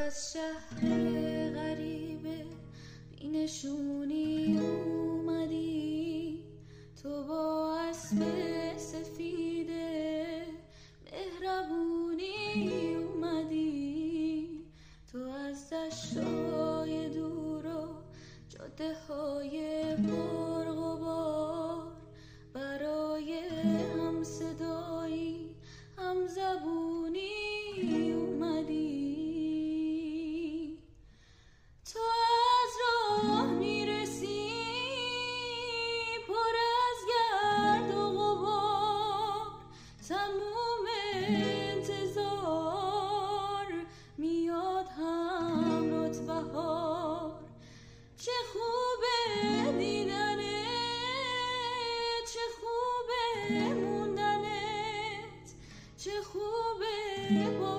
از شهر غریبه بینشونی اومدی، تو با اسب سفیده مهربونی اومدی، تو از دشتای دور و جاده های پرغبار برای هم صدایی هم زبونی اومدی. تو از راه میرسی پر از گرد و غبار، تموم انتظار میاد همرات بهار. چه خوبه دیدنت، چه خوبه موندنت، چه خوبه با